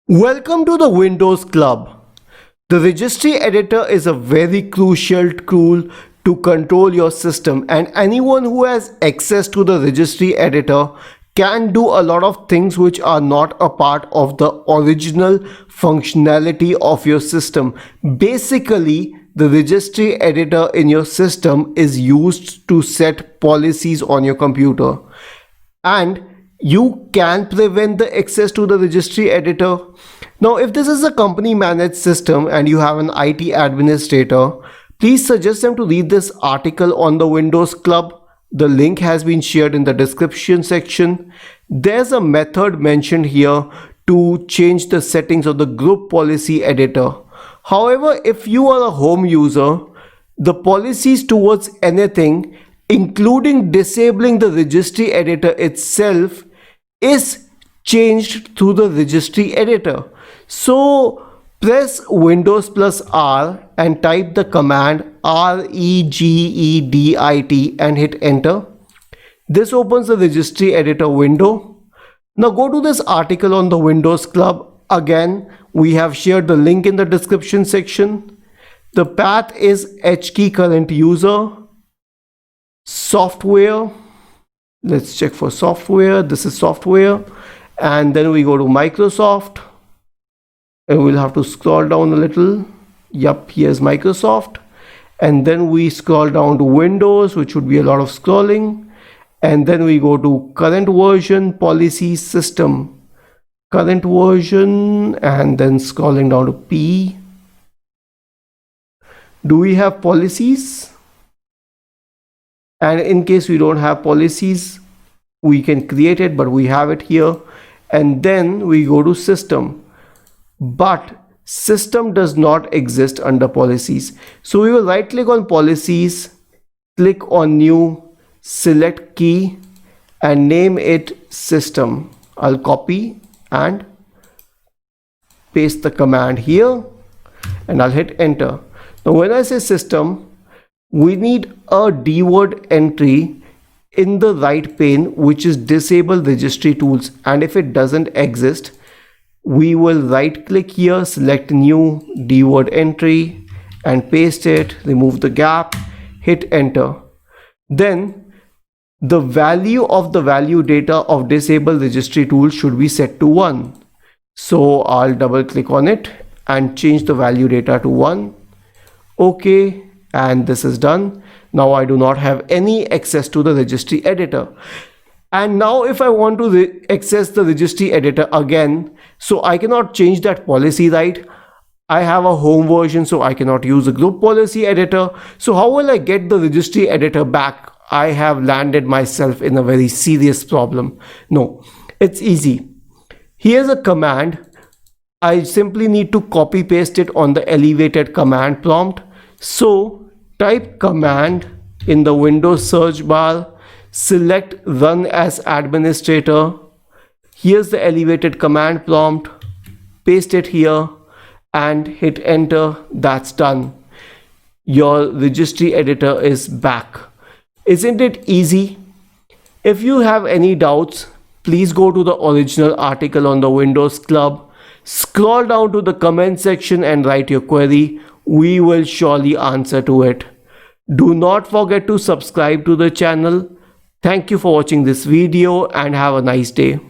Welcome to the Windows Club. The registry editor is a very crucial tool to control your system, and anyone who has access to the registry editor can do a lot of things which are not a part of the original functionality of your system. Basically, the registry editor in your system is used to set policies on your computer, and you can prevent the access to the registry editor. Now, if this is a company managed system and you have an IT administrator, please suggest them to read this article on the Windows Club. The link has been shared in the description section. There's a method mentioned here to change the settings of the group policy editor. However, if you are a home user, the policies towards anything, including disabling the registry editor itself, is changed through the registry editor. So press Windows plus R and type the command regedit and hit enter. This opens the registry editor window. Now go to this article on the Windows Club. Again, we have shared the link in the description section. The path is HKey current user, software. Let's check for software. This is software. And then we go to Microsoft. And we'll have to scroll down a little. Yup, here's Microsoft. And then we scroll down to Windows, which would be a lot of scrolling. And then we go to current version, policy, system. Current version, and then scrolling down to P. Do we have policies? And in case we don't have policies, we can create it, but we have it here. And then we go to system. But system does not exist under policies. So we will right click on policies, click on new, select key and name it system. I'll copy and paste the command here and I'll hit enter. Now when I say system, we need a dword entry in the right pane, which is disable registry tools, and if it doesn't exist, we will right click here, select new dword entry and paste it, remove the gap, hit enter. Then the value of the value data of disable registry tool should be set to 1. So I'll double click on it and change the value data to 1. Okay, and this is done. Now I do not have any access to the registry editor. And now if I want to access the registry editor again, so I cannot change that policy, right? I have a home version, so I cannot use the group policy editor. So how will I get the registry editor back? I have landed myself in a very serious problem. No, it's easy. Here's a command. I simply need to copy paste it on the elevated command prompt. So type command in the Windows search bar, select run as administrator. Here's the elevated command prompt, paste it here and hit enter. That's done. Your registry editor is back. Isn't it easy? If you have any doubts, please go to the original article on the Windows Club, scroll down to the comment section and write your query. We will surely answer to it. Do not forget to subscribe to the channel. Thank you for watching this video and have a nice day.